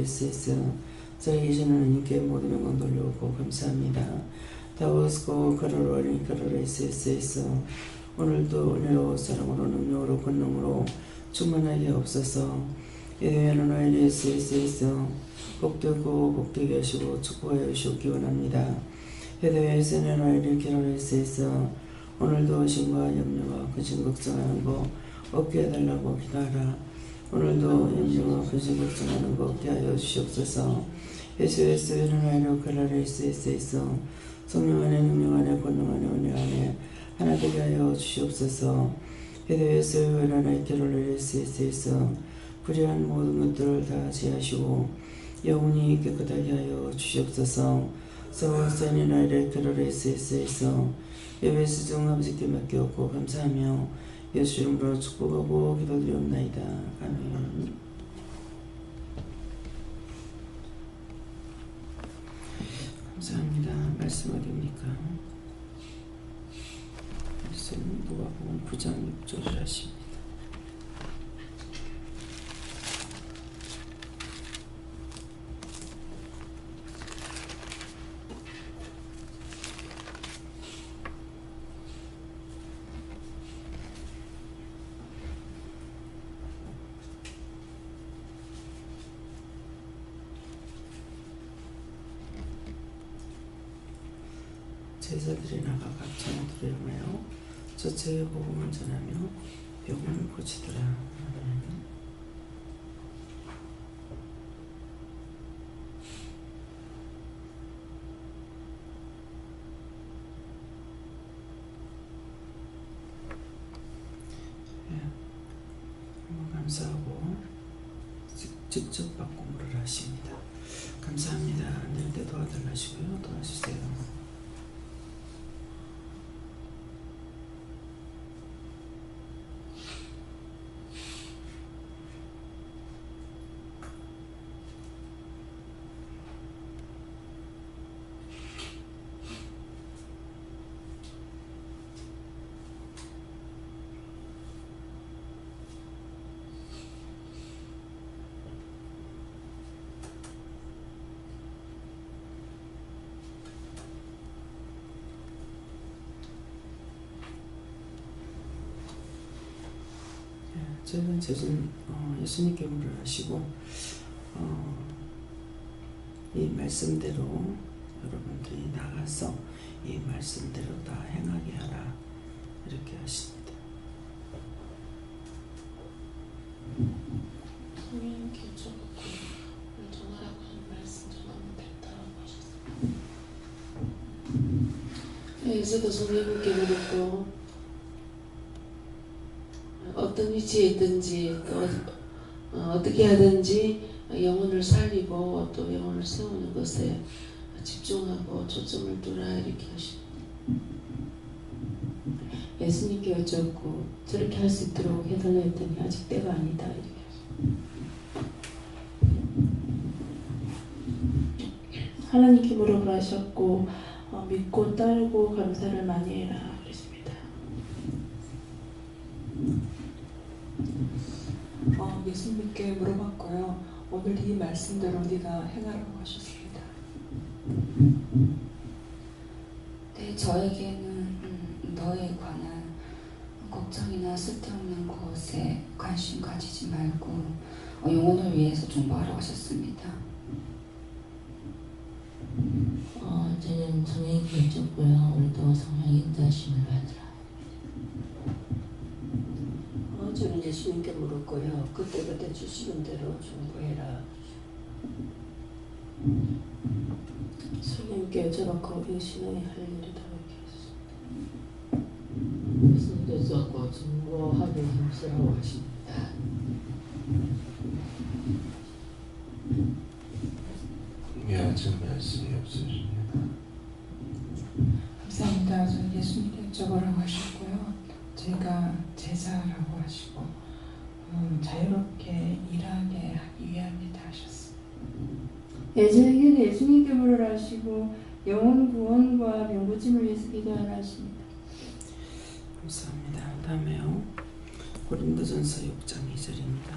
에세스 살아계시는 하나님께 모든 영광 돌려오고 감사합니다. 다오스고 가로로니 가로레세스에서 오늘도 은혜로 사랑으로 능력으로 권능으로 충만하게 없어서 예배하는 아이레스에서 복되고 복되게 하시고 축복하여 주시기 원합니다. 예배에서는 아이를 결혼에서 오늘도 신과 염려와 근심 걱정하는 거 없게 해달라고 기도하라. 오늘도 염려와 근심 걱정하는 거 없게 하여 주시옵소서. 예수에서 일어나려 갈라레스에서 성령 안에 능력 안에 권능 안에 은혜 안에 하나 되게 하여 주시옵소서. 예수에서 일어나 갈라레스에서 불의한 모든 것들을 다 제하시고 영혼이 깨끗하게 하여 주시옵소서. 서울산이 나이를 갈라레스에서 예배스 중 아버지께 맡겼고 감사하며 예수 이름으로 축복하고 기도드리옵나이다. 아멘. 감사합니다. 말씀 어디입니까? 말씀 누가복음 9장 6절을 하십니다. 제자들이 나가 각처에 들여매어 저체의 복음을 전하며 병을 고치더라. 감사하고 직접 바꿈을 하십니다. 감사합니다. 낼 때 도와달라시고요. 도와주세요. 저희는 예수님께 물을 하시고 이 말씀대로 여러분들이 나가서 이 말씀대로 다 행하게 하라 이렇게 하십니다. 성령님께 여쭤봤고 전하라고 하는 말씀 전하면 됐다라고 하셨어요. 예수도 성령님께 물었고 어떤 위치에 있든지 또 어떻게 하든지 영혼을 살리고 또 영혼을 세우는 것에 집중하고 초점을 두라 이렇게 하십니다. 예수님께 여쭙고 저렇게 할 수 있도록 해달라 했더니 아직 때가 아니다 이렇게 하십니다. 하나님께 물어보라 하셨고 믿고 따르고 감사를 많이 해라 그랬습니다. 예수님께 물어봤고요. 오늘 이 말씀대로 네가 행하라고 하셨습니다. 네, 저에게는 너에 관한 걱정이나 쓸데없는 것에 관심 가지지 말고 영혼을 위해서 존버하라고 하셨습니다. 저는 성령님께 여쭙고요. 오늘도 성령 인도하심을 받으라. 저는 예수님께 물었고요. 그때그때 주시는 대로 존버해라. 성령님께 여쭤봤고 예수님이 할 일이다 이렇게 했습니다. 예수님께 여쭈었고 증거하게 힘쓰라고 하십니다. 아직 말씀이 없으십니다. 감사합니다. 저는 예수님께 여쭤보라고 하셨고요. 제가 제자라고 하시고 자유롭게 일하게 하기 위함이다 하셨습니다. 저에게는 예수님께 물으라 하시고 영혼 구원과 명부짐을 위해서 기도하라 하십니다. 감사합니다. 다음에요. 고린도전서 6장 2절입니다.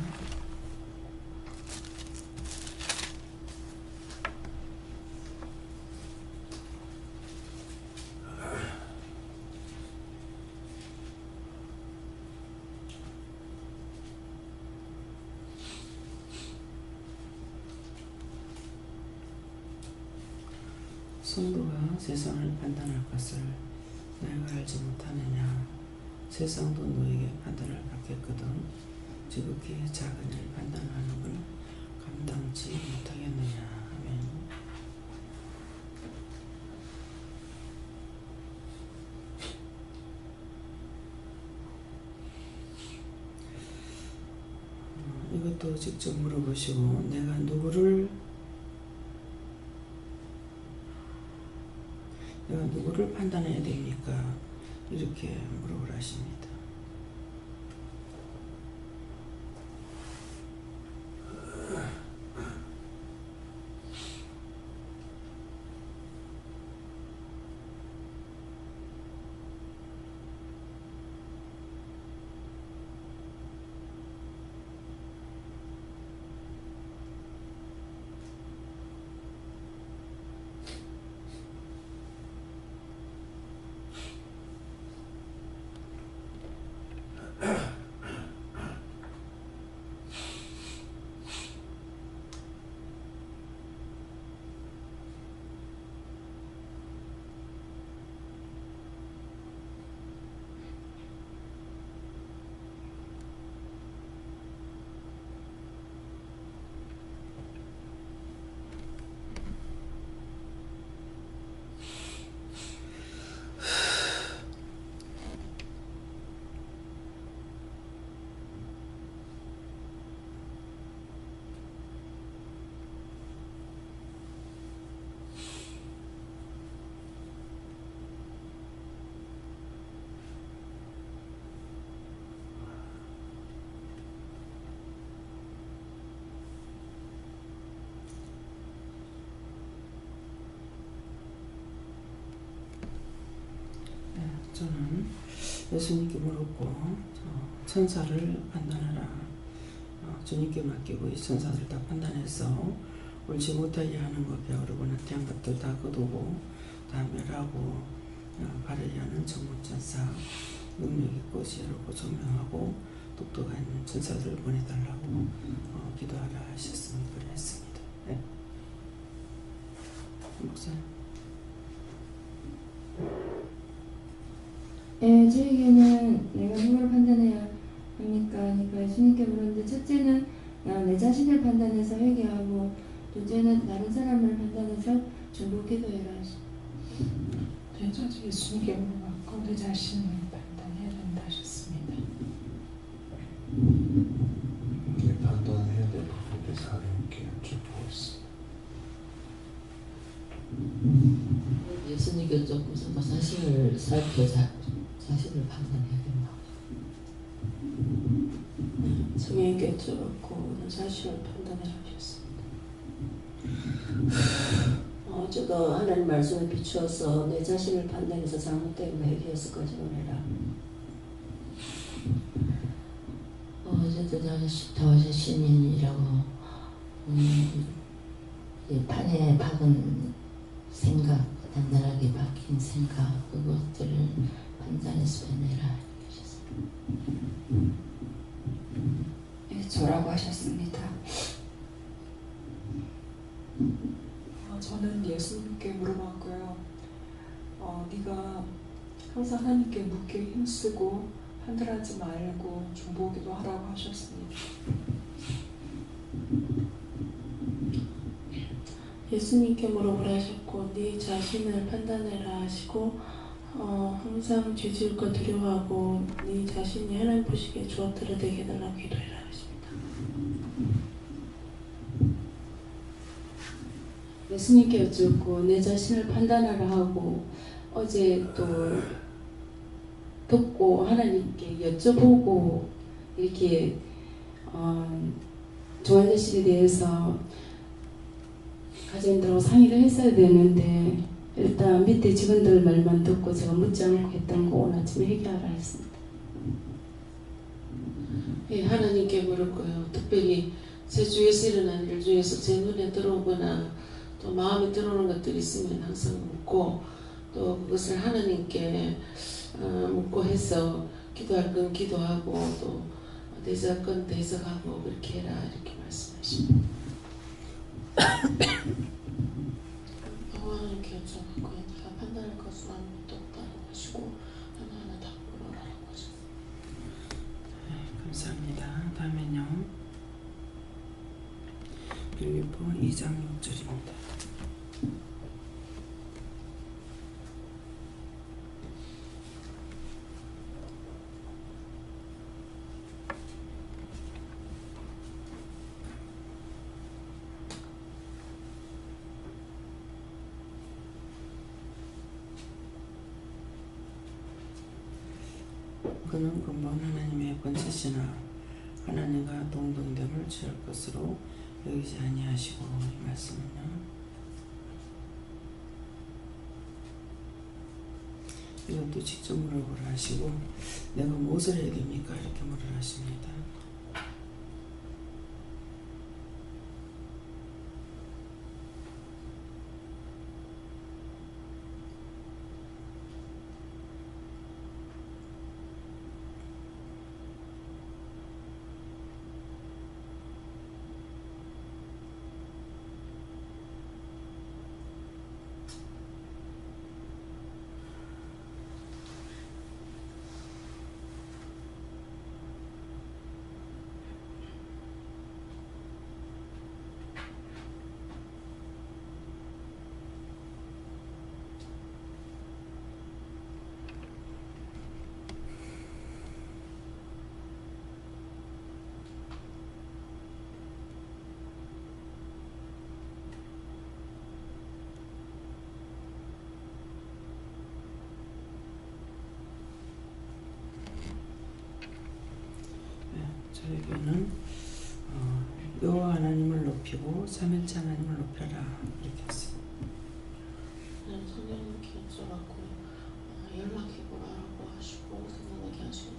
성도가 세상을 판단할 것을 내가 알지 못하느냐. 세상도 너에게 판단을 받겠거든. 지극히 작은 일 판단하는 걸 감당치 못하겠느냐. 아멘. 이것도 직접 물어보시고 내가 누구를 판단해야 됩니까? 이렇게 물어보라 하십니다. 저는 예수님께 물었고 천사를 판단하라. 주님께 맡기고 이 천사들 다 판단해서 옳지 못하게 하는 것 배우르고 나태한 것들 다 거두고 다 멸하고 바르게 하는 전문천사 능력 있고 지혜롭고 조명하고 똑똑한 천사들을 보내달라고 기도하라 하셨으니 그랬습니다. 네. 목사님. 예, 저에게는 내가 누구를 판단해야 합니까? 그러니까 예수님께 물었는데 첫째는 내 자신을 판단해서 회개하고 둘째는 다른 사람을 판단해서 중보 기도해라 하십니다. 저도 예수님께 물어봤고 내 자신을 판단해야 된다 하셨습니다. 판단해야 될 부분에 대해서 하나님께 여쭤보고 있습니다. 예수님께 여쭤보면서 자신을 살펴 자신을 판단해야 된다. 성령께 여쭤봤고 자신을 판단해라 하셨습니다. 저도 하나님 말씀에 비추어서 내 자신을 판단해서 잘못된 거 회개해서 거짓말해라. 어제도 더 자신이라고 이 판에 박은 생각, 단단하게 박힌 생각 그것들을 판단해서 빼내라 하셨습니다. 네, 저라고 하셨습니다. 저는 예수님께 물어봤고요. 네가 항상 하나님께 묻게 힘쓰고 판단하지 말고 중보기도 하라고 하셨습니다. 예수님께 물어보라 하셨고 네 자신을 판단해라 하시고 항상 죄 지을 거 두려워하고 네 자신이 하나님 보시기에 주었더라 되게 해달라고 기도해라 하십니다. 예수님께 여쭙고 내 자신을 판단하라 하고 어제 또 듣고 하나님께 여쭤보고 이렇게 조한대실에 대해서 가정들하고 상의를 했어야 되는데 일단 밑에 직원들 말만 듣고 제가 묻지 않고 했던 거 오늘 아침에 해결하라 했습니다. 예, 하나님께 물었고요. 특별히 제 주위에서 일어난 일 중에서 제 눈에 들어오거나 또 마음에 들어오는 것들이 있으면 항상 묻고 또 그것을 하나님께 묻고 해서 기도할 건 기도하고 또 대적할 건 대적하고 그렇게 해라 이렇게 말씀하십니다. 하나님께 이렇게 여쭤봤고요. 네가 판단할 것은 아무것도 없다라고 하시고 하나하나 다 물어라라고 하셨어요. 감사합니다. 다음엔요. 빌립보 2장 6절입니다. 그는 근본 하나님의 권세시나 하나님과 동등됨을 취할 것으로 여기지 아니하시고, 이 말씀은요, 이것도 직접 물어보라 하시고, 내가 무엇을 해야 됩니까? 이렇게 물으라 하십니다. 저에게는 여호와 하나님을 높이고 삼일째 하나님을 높여라, 이렇게 했어요. 성령님께 여쭤봤고요. 연락해보라라고 하시고 생각나게 하시고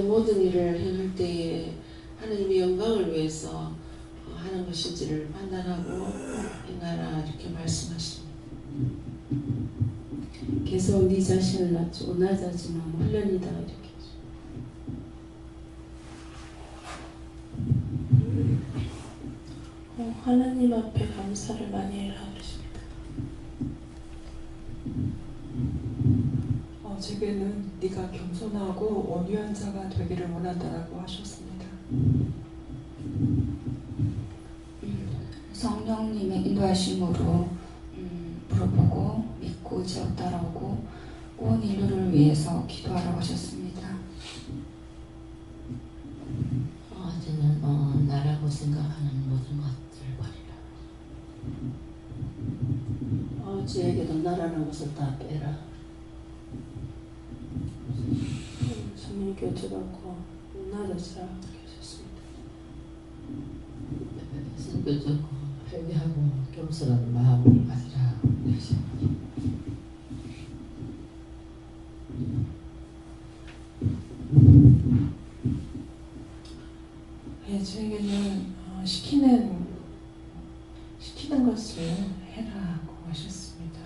모든 일을 행할 때에 하나님의 영광을 위해서 하는 것인지를 판단하고 행하라 이렇게 말씀하십니다. 계속 네 자신을 낮추고 낮아지는 훈련이다 이렇게. 하나님 앞에 감사를 많이 해라 그러십니다. 제게는 네가 겸손하고 온유한 자가 되기를 원한다라고 하셨습니다. 성령님의 인도하심으로 물어보고 믿고 제 따라오고 온 인류를 위해서 기도하라고 하셨습니다. 어제는 나라고 생각하는 모든 것들 버리라. 어제에게도 나라는 것을 다 빼라. 성령님께 여쭤봤고 낮아지라 그렇게 하셨습니다. 성교적고 회개하고 겸손한 마음을 가지라 하시고. 저에게는 시키는 것을 해라고 하셨습니다.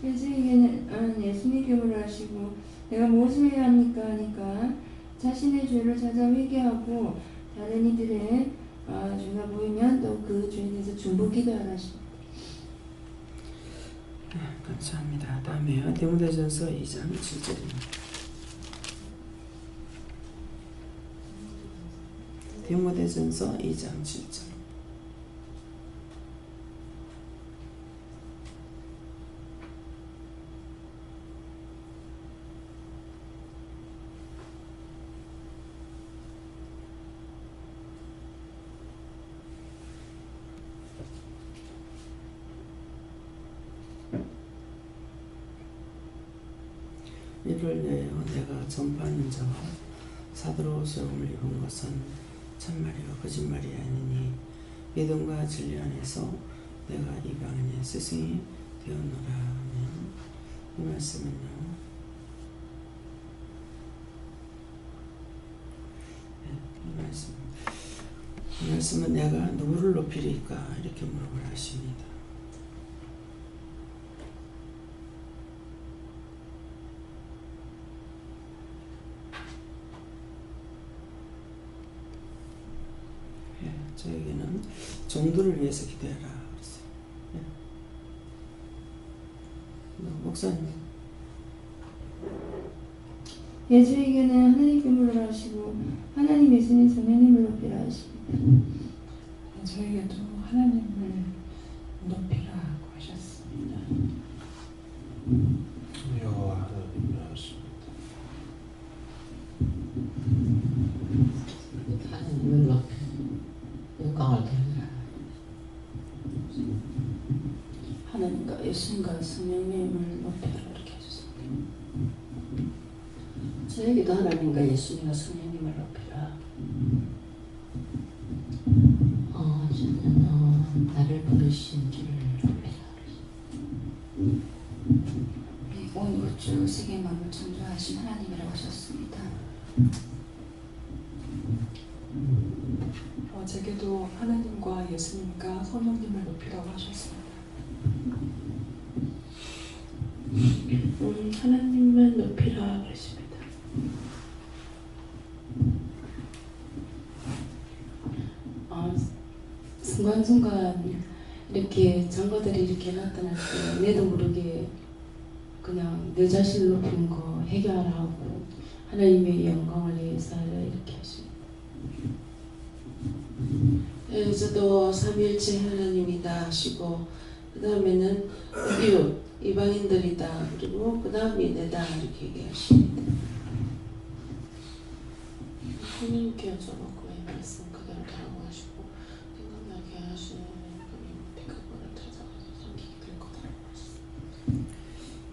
저에게는 예수님께 물어하시고 내가 무엇을 해야 합니까? 하니까 자신의 죄를 찾아 회개하고 다른 이들의 죄가 보이면 또 그 죄에 대해서 중보 기도하라 하십니다. 감사합니다. 다음에요. 디모데전서 2장 7절입니다. 디모데전서 2장 7절. 이를 위하여 내가 전파하는 자와 사도로 세움을 입은 것은 참말이요 거짓말이 아니니 믿음과 진리 안에서 내가 이방인의 스승이 되었노라 하면, 이 말씀은요, 이 말씀은 내가 누구를 높이리까 이렇게 물어보라 하십니다. 저에게는 정도를 위해서 기도해라 그랬어요. 네. 목사님. 예수에게는 하나님께 물으라 하시고 하나님 예수님 성령님을 높이라 하십니다. 저에게도 하나님을 높이라고 하셨습니다. 여호와 하나님을 하십니다. 하나님을 높여 영광을 돌리라. 하나님과 예수님과 성령님을 높여라 이렇게 하셨습니다. 저에게도 하나님과 예수님과 성령님을 높이라. 저는 나를 부르신 주를 높이라. 온 우주 세계 만물 창조하신 하나님이라고 하셨습니다. 제게도 하나님과 예수님과 성령님을 높이라고 하셨습니다. 하나님만 높이라 그러십니다. 순간순간 이렇게 증거들이 이렇게 나타날 때 내도 모르게 그냥 내 자신을 높이는 거 해결하고 하나님의 영광을 위해서 이렇게 하십니다. 예, 저도 삼위일체 하나님이다 하시고 그 다음에는 이웃 이방인들이다 그리고 그 다음이 내다 이렇게 얘기하십니다. 하나님께 여쭤보고 이 말씀 그대로 따라고 하시고 생각나게 하시는 백합권을 찾아가서 섬기게 될 거다라고 하셨습니다.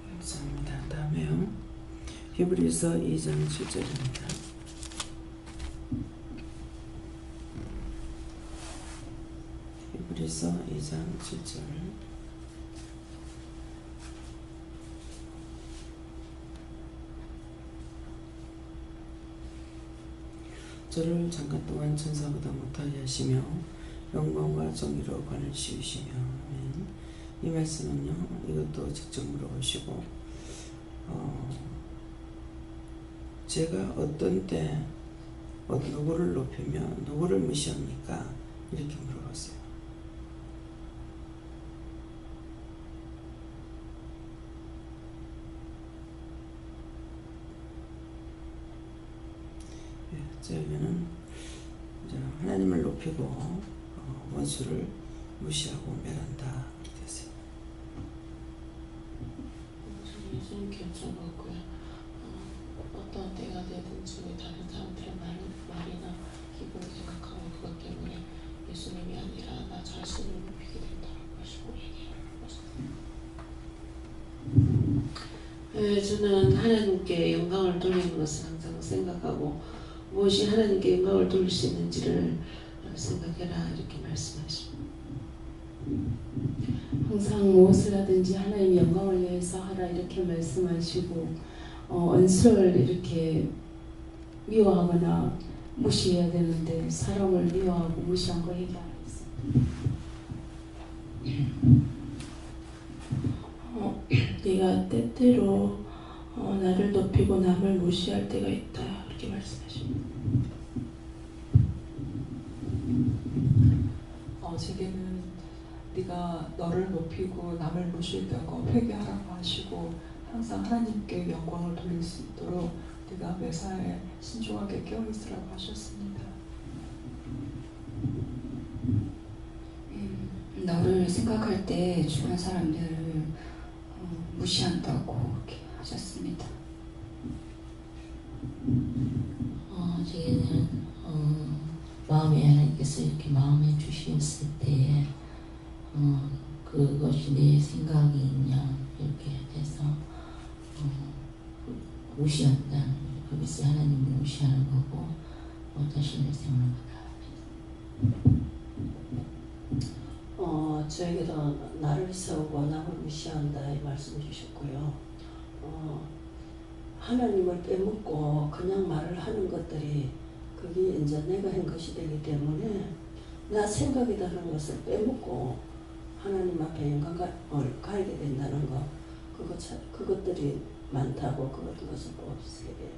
감사합니다. 다음에요. 히브리서 2장 7절입니다. 히브리서 2장 7절. 저를 잠깐 동안 천사보다 못하게 하시며 영광과 정의로 관을 씌우시며. 아멘. 이 말씀은요, 이것도 직접 물어보시고 제가 어떤 때 누구를 높이며 누구를 무시합니까? 이렇게 물어봤어요. 저에게는 이제 하나님을 높이고 원수를 무시하고 멸한다 이렇게 했어요. 예수님께 여쭤봤고요. 어떤 때가 되든지 다른 사람들의 말이나 기분을 생각하고 그것 때문에 예수님이 아니라 나 자신을 높이게 된다라고 하시고 얘기하셨습니다. 저는 하나님께 영광을 돌리는 것을 항상 생각하고 무엇이 하나님께 영광을 돌릴 수 있는지를 생각해라 이렇게 말씀하십니다. 항상 무엇을 하든지 하나님의 영광을 위해서 하라 이렇게 말씀하시고 언수를 이렇게 미워하거나 무시해야 되는데 사람을 미워하고 무시한 거 얘기 안 했어요. 네가 때때로 나를 높이고 남을 무시할 때가 있다 이렇게 말씀하십니다. 제게는 네가 너를 높이고 남을 무시했던 거 회개하라고 하시고 항상 하나님께 영광을 돌릴 수 있도록 네가 매사에 신중하게 깨어있으라고 하셨습니다. 너를 생각할 때 주변 사람들을 무시한다고 이렇게 하셨습니다. 저희는 마음에 하나님께서 이렇게 마음에 주셨을 때 그것이 내 생각이냐 이렇게 해서 무시한다. 거기서 하나님을 무시하는 거고 자신을 세우는 거다. 저에게도 나를 세우고 남을 무시한다 이 말씀 주셨고요. 하나님을 빼먹고 그냥 말을 하는 것들이 그게 이제 내가 한 것이 되기 때문에 나 생각이다 하는 것을 빼먹고 하나님 앞에 영광을 가게 된다는 거 그것들이 많다고 그것을 없애게 돼요.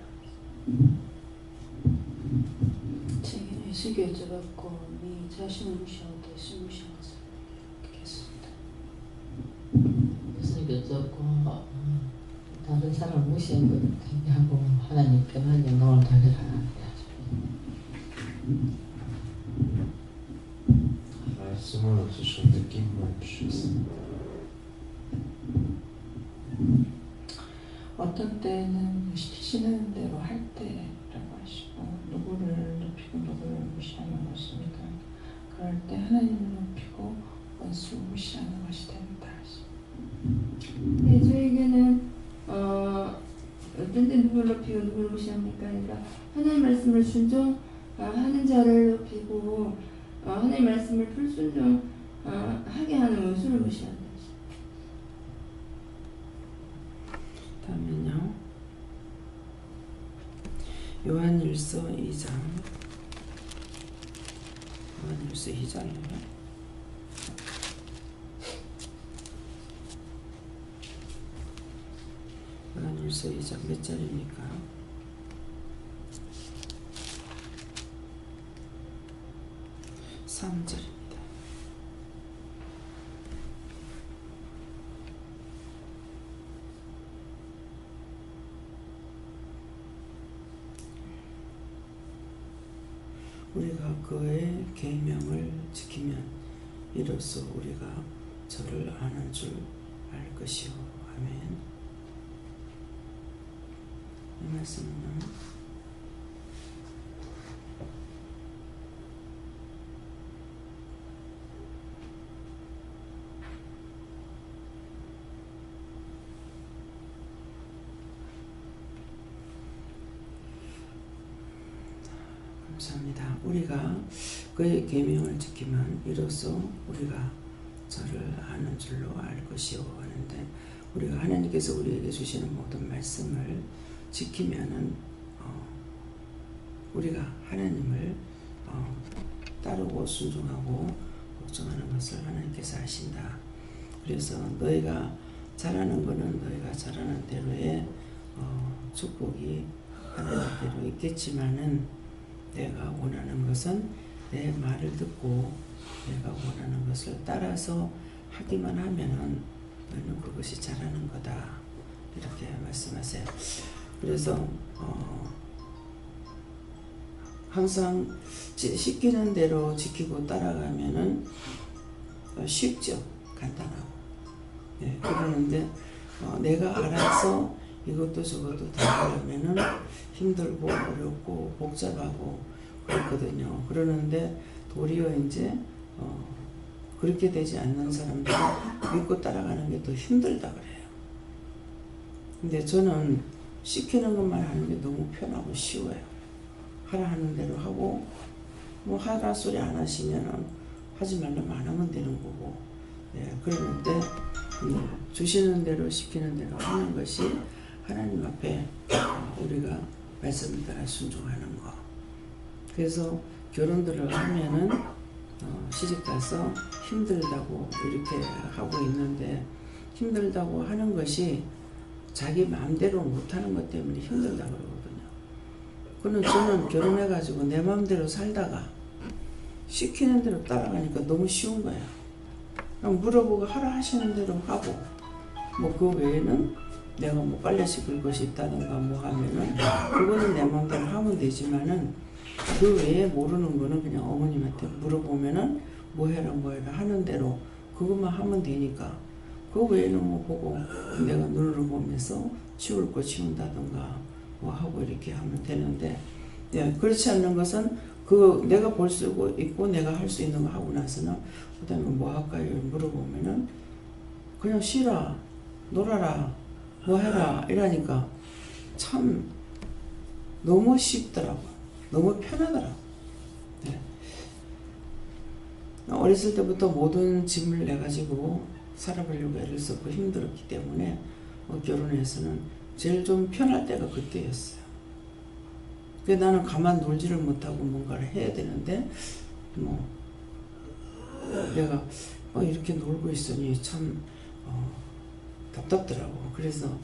제게 예수님께 여쭤봤고 네 자신을 무시하고 예수 무시한 것을 얘기했습니다. 예수님께 여쭤봤고 다른 사람 무시한 것 하고 하나님께 만약 너를 달래라 말씀을 없으시고 느낌만 주셨습니다. 어떤 때는 시키시는 대로 할 때라고 하시고 누구를 높이고 누구를 무시하는 것입니까? 그럴 때 하나님을 높이고 원수 무시하는 것이 됩니다. 네, 저에게는 어떤 때 누구를 높이고 누구를 무시합니까? 아니라 하나님 말씀을 순종하는 자를 높이고 하나님 말씀을 불순종하게 하는 원수를 무시한다. 다음은요. 요한일서 2장. 요한일서 2장이에요. 요한일서 2장 몇 절입니까? 3절입니다. 우리가 그의 계명을 지키면 이로써 우리가 저를 아는 줄 알 것이요. 아멘. 이 말씀은요. 감사합니다. 우리가 그의 계명을 지키면 이로써 우리가 저를 아는 줄로 알 것이요 하는데 우리가 하나님께서 우리에게 주시는 모든 말씀을 지키면은 우리가 하나님을 따르고 순종하고 복종하는 것을 하나님께서 아신다. 그래서 너희가 잘하는 것은 너희가 잘하는 대로의 축복이 하나님께로 있겠지만은 내가 원하는 것은 내 말을 듣고 내가 원하는 것을 따라서 하기만 하면은 너는 그것이 잘하는 거다. 이렇게 말씀하세요. 그래서 항상 시키는 대로 지키고 따라가면은 쉽죠. 간단하고. 네, 그러는데 내가 알아서 이것도 저것도 다 하려면은 힘들고 어렵고 복잡하고 그렇거든요. 그러는데 도리어 이제 그렇게 되지 않는 사람들은 믿고 따라가는 게 더 힘들다 그래요. 근데 저는 시키는 것만 하는 게 너무 편하고 쉬워요. 하라 하는 대로 하고 뭐 하라 소리 안 하시면은 하지 말라면 안 하면 되는 거고. 네, 그러는데 주시는 대로 시키는 대로 하는 것이 하나님 앞에 우리가 말씀을 따라 순종하는 거. 그래서 결혼들을 하면은 시집 가서 힘들다고 이렇게 하고 있는데 힘들다고 하는 것이 자기 마음대로 못하는 것 때문에 힘들다고 그러거든요. 그는 저는 결혼해가지고 내 마음대로 살다가 시키는 대로 따라가니까 너무 쉬운 거야. 그냥 물어보고 하라 하시는 대로 하고 뭐 그 외에는 내가 뭐 빨래 씻을 것이 있다든가 뭐 하면은 그거는 내 마음대로 하면 되지만은 그 외에 모르는 거는 그냥 어머님한테 물어보면은 뭐 해라 하는 대로 그것만 하면 되니까 그 외에는 뭐 보고 내가 눈으로 보면서 치울 거 치운다든가 뭐 하고 이렇게 하면 되는데 네, 그렇지 않는 것은 그 내가 볼 수 있고 내가 할 수 있는 거 하고 나서는 그 다음에 뭐 할까요 물어보면은 그냥 쉬라 놀아라 뭐 해라 이러니까 참 너무 쉽더라고요. 너무 편하더라고요. 네. 어렸을 때부터 모든 짐을 내가지고 살아보려고 애를 썼고 힘들었기 때문에 결혼해서는 제일 좀 편할 때가 그때였어요. 그래서 나는 가만 놀지를 못하고 뭔가를 해야 되는데 뭐 내가 이렇게 놀고 있으니 참 답답더라고. 그래서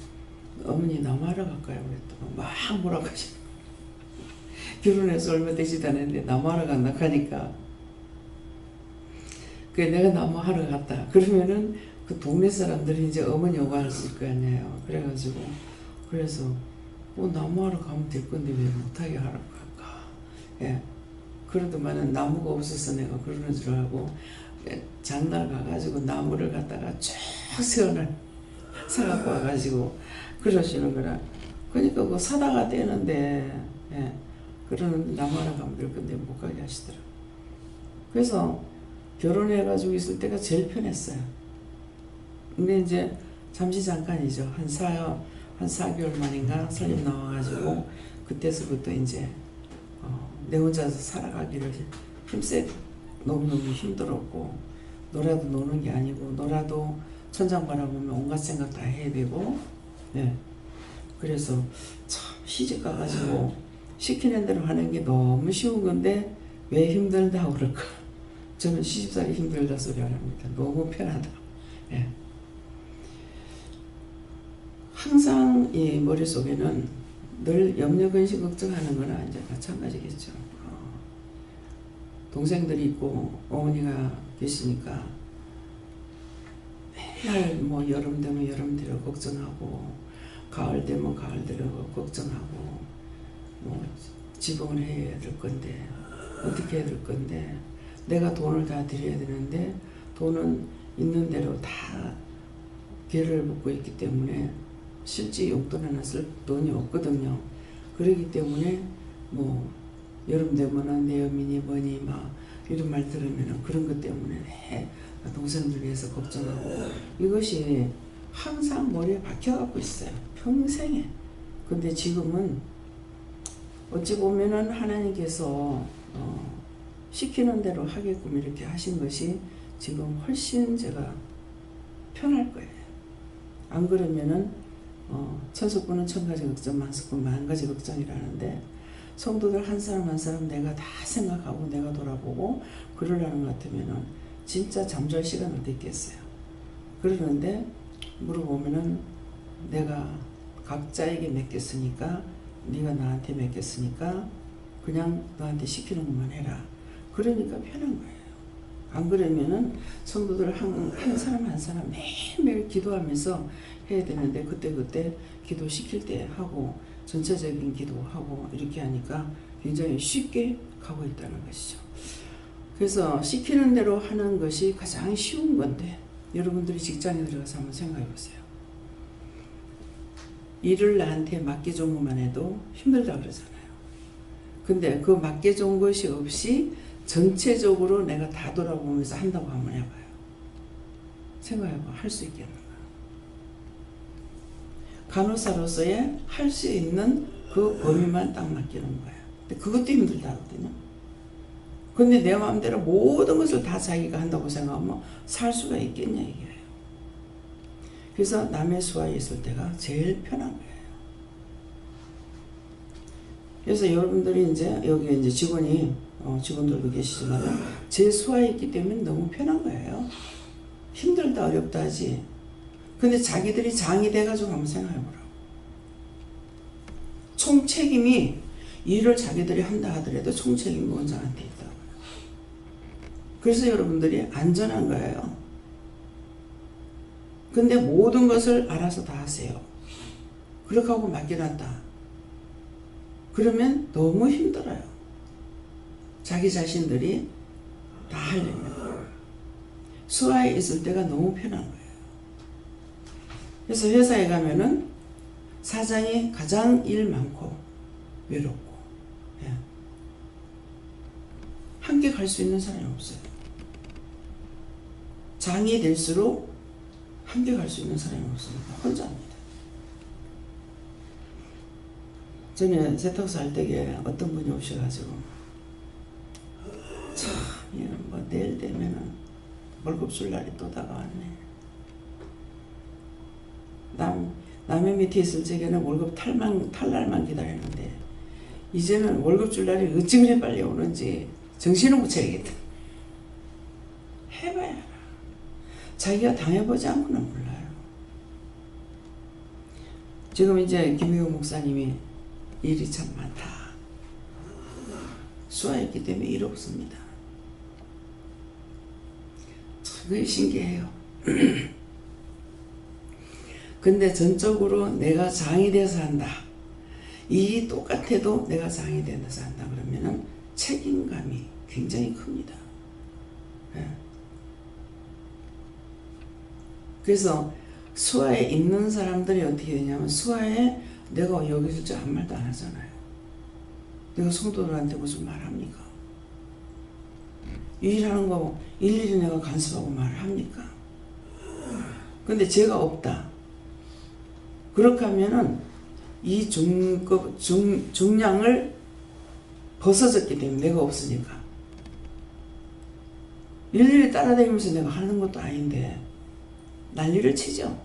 어머니 남하러 갈까요? 그랬더니 막 뭐라고 하시는 결혼해서 얼마 되지도 않았는데 나무하러 간다 하니까 그래 내가 나무하러 갔다 그러면은 그 동네 사람들이 이제 어머니 오고 했을 거 아니에요. 그래가지고 그래서 나무하러 가면 될 건데 왜 못하게 하라고 할까. 예. 그러더만은 나무가 없어서 내가 그러는 줄 알고 장날 가가지고 나무를 갖다가 쭉 세워을 사갖고 와가지고 그러시는 거라. 그러니까 그 사다가 떼는데 예. 그러는데 나무하러 가면 될 건데 못 가게 하시더라고요. 그래서 결혼해가지고 있을 때가 제일 편했어요. 근데 이제 잠시 잠깐이죠. 한 4개월 만인가 설립 나와가지고 그때서부터 이제 내 혼자서 살아가기를 힘세 너무너무 힘들었고 놀아도 노는 게 아니고 놀아도 천장 바라보면 온갖 생각 다 해야 되고 네. 그래서 참 시집 가가지고 시키는 대로 하는 게 너무 쉬운 건데 왜 힘들다고 그럴까. 저는 시집살이 힘들다 소리 안 합니다. 너무 편하다. 네. 항상 이 머릿속에는 늘 염려, 근심, 걱정하는 거나 이제 마찬가지겠죠. 동생들이 있고 어머니가 계시니까 맨날 뭐 여름 되면 여름대로 걱정하고 가을 되면 가을대로 걱정하고 뭐 지붕을 해야 될 건데 어떻게 해야 될 건데 내가 돈을 다 드려야 되는데 돈은 있는 대로 다 괴를 먹고 있기 때문에 실제 용돈 하나 쓸 돈이 없거든요. 그렇기 때문에 뭐 여름 되면은 내연민이 뭐니 막 이런 말 들으면은 그런 것 때문에 동생들 위해서 걱정하고 이것이 항상 머리에 박혀갖고 있어요. 평생에. 근데 지금은 어찌 보면은 하나님께서 시키는 대로 하게끔 이렇게 하신 것이 지금 훨씬 제가 편할 거예요. 안 그러면은 천석군은 천가지 걱정, 만석군 만가지 걱정이라는데 성도들 한 사람 한 사람 내가 다 생각하고 내가 돌아보고 그러려는 것 같으면은 진짜 잠잘 시간을 듣겠어요. 그러는데 물어보면은 내가 각자에게 맡겼으니까 네가 나한테 맡겼으니까 그냥 너한테 시키는 것만 해라. 그러니까 편한 거예요. 안 그러면은 성도들 한 사람 한 사람 매일매일 기도하면서 해야 되는데 그때 기도 시킬 때 하고 전체적인 기도하고 이렇게 하니까 굉장히 쉽게 가고 있다는 것이죠. 그래서 시키는 대로 하는 것이 가장 쉬운 건데 여러분들이 직장에 들어가서 한번 생각해 보세요. 일을 나한테 맡겨준 것만 해도 힘들다 그러잖아요. 근데 그 맡겨준 것이 없이 전체적으로 내가 다 돌아보면서 한다고 한번 해봐요. 생각해봐. 할 수 있겠는가? 간호사로서의 할 수 있는 그 범위만 딱 맡기는 거야. 근데 그것도 힘들다거든요. 근데 내 마음대로 모든 것을 다 자기가 한다고 생각하면 살 수가 있겠냐 이게. 그래서 남의 수하에 있을 때가 제일 편한 거예요. 그래서 여러분들이 이제 여기 이제 직원들도 계시지만 제 수하에 있기 때문에 너무 편한 거예요. 힘들다 어렵다 하지. 근데 자기들이 장이 돼가지고 한번 생각해보라고. 총책임이 일을 자기들이 한다 하더라도 총책임이 원장한테 있다고요. 그래서 여러분들이 안전한 거예요. 근데 모든 것을 알아서 다 하세요. 그렇게 하고 맡겨놨다. 그러면 너무 힘들어요. 자기 자신들이 다 하려면. 수하에 있을 때가 너무 편한 거예요. 그래서 회사에 가면은 사장이 가장 일 많고 외롭고 예. 함께 갈 수 있는 사람이 없어요. 장이 될수록 함께 갈 수 있는 사람이 없으니까 혼자입니다. 전에 세탁소 할 때에 어떤 분이 오셔가지고 참 얘는 뭐 내일 되면은 월급 줄 날이 또 다가왔네. 남의 밑에 있을 적에는 월급 탈 날만 기다렸는데 이제는 월급 줄 날이 어찌 그래 빨리 오는지 정신을 못 차리겠다. 해봐야 알아. 자기가 당해보지 않고는 몰라요. 지금 이제 김희우 목사님이 일이 참 많다. 수아였기 때문에 일 없습니다. 참 그게 신기해요. 근데 전적으로 내가 장이 돼서 한다. 일이 똑같아도 내가 장이 돼서 한다 그러면은 책임감이 굉장히 큽니다. 예. 그래서 수아에 있는 사람들이 어떻게 되냐면 수아에 내가 여기 있을 줄 아무 말도 안 하잖아요. 내가 성도들한테 무슨 말 합니까? 이 일하는 거 일일이 내가 간섭하고 말을 합니까? 근데 제가 없다. 그렇게 하면은 이 중량을 벗어졌기 때문에 내가 없으니까 일일이 따라다니면서 내가 하는 것도 아닌데 난리를 치죠.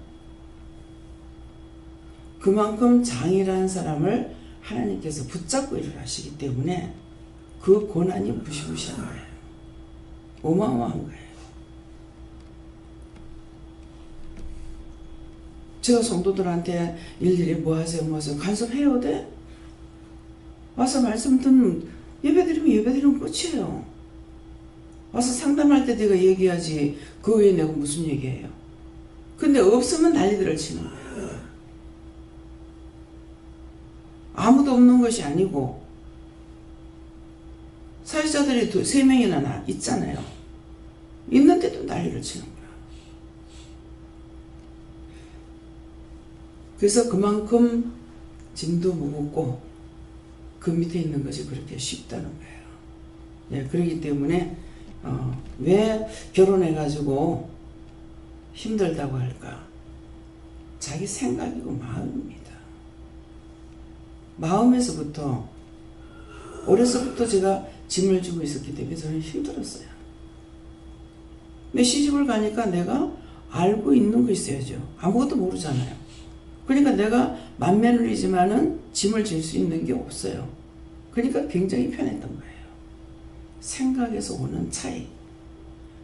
그만큼 장이라는 사람을 하나님께서 붙잡고 일을 하시기 때문에 그 고난이 무시무시한 거예요. 어마어마한 거예요. 제가 성도들한테 일일이 뭐 하세요 뭐 하세요 간섭해야 돼? 와서 말씀 듣는 예배드리면 끝이에요. 와서 상담할 때 내가 얘기하지 그 외에 내가 무슨 얘기해요. 근데 없으면 난리들을 치는 거예요. 아무도 없는 것이 아니고 사회자들이 3명이나 있잖아요. 있는데도 난리를 치는 거야. 그래서 그만큼 짐도 무겁고 그 밑에 있는 것이 그렇게 쉽다는 거예요. 예, 그렇기 때문에 왜 결혼해가지고 힘들다고 할까? 자기 생각이고 마음입니다. 마음에서부터 어려서부터 제가 짐을 지고 있었기 때문에 저는 힘들었어요. 근데 시집을 가니까 내가 알고 있는 거 있어야죠. 아무것도 모르잖아요. 그러니까 내가 맏며느리지만은 짐을 질 수 있는 게 없어요. 그러니까 굉장히 편했던 거예요. 생각에서 오는 차이,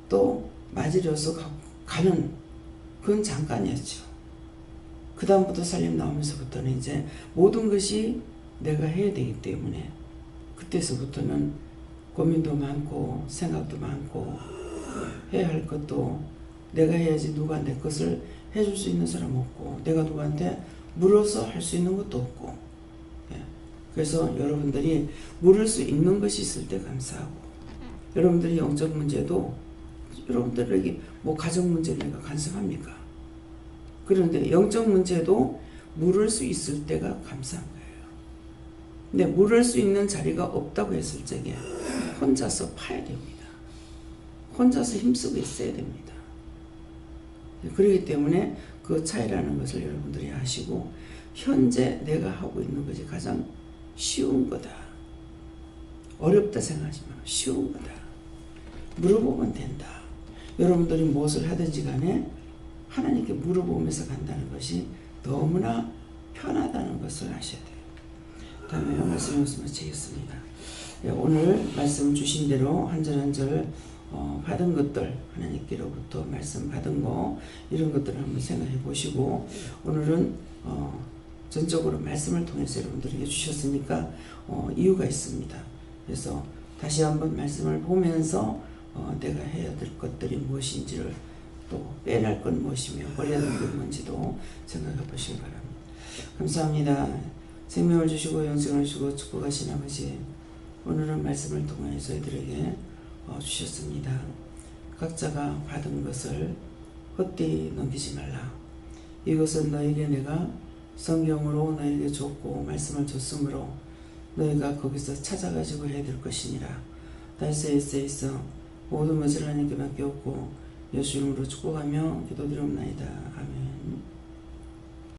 또 맞이려서 가는 그건 잠깐이었죠. 그 다음부터 살림 나오면서부터는 이제 모든 것이 내가 해야 되기 때문에 그때서부터는 고민도 많고 생각도 많고 해야 할 것도 내가 해야지 누가 내 것을 해줄 수 있는 사람 없고 내가 누구한테 물어서 할 수 있는 것도 없고 예. 그래서 여러분들이 물을 수 있는 것이 있을 때 감사하고 여러분들이 영적 문제도 여러분들에게 뭐 가정 문제를 내가 간섭합니까? 그런데 영적 문제도 물을 수 있을 때가 감사한 거예요. 근데 물을 수 있는 자리가 없다고 했을 적에 혼자서 파야 됩니다. 혼자서 힘쓰고 있어야 됩니다. 그렇기 때문에 그 차이라는 것을 여러분들이 아시고 현재 내가 하고 있는 것이 가장 쉬운 거다. 어렵다 생각하지 마. 쉬운 거다. 물어보면 된다. 여러분들이 무엇을 하든지 간에 하나님께 물어보면서 간다는 것이 너무나 편하다는 것을 아셔야 돼요. 다음에 말씀을 마치겠습니다. 오늘 말씀 주신 대로 한 절 한 절 받은 것들 하나님께로부터 말씀 받은 거 이런 것들을 한번 생각해 보시고 오늘은 전적으로 말씀을 통해서 여러분들에게 주셨으니까 이유가 있습니다. 그래서 다시 한번 말씀을 보면서 내가 해야 될 것들이 무엇인지를 또 빼낼 건 무엇이며 버려야 될 건 뭔지도 생각해 보시기 바랍니다. 감사합니다. 생명을 주시고 영생을 주시고 축복하신 아버지 오늘은 말씀을 통해서 저희들에게 주셨습니다. 각자가 받은 것을 헛되이 넘기지 말라. 이것은 너에게 내가 성경으로 너에게 줬고 말씀을 줬으므로 너희가 거기서 찾아가지고 해야 될 것이니라. 달세에서 모든 것을 하나님께 맡겼고 예수 이름으로 축복하며 기도드리옵나이다. 아멘.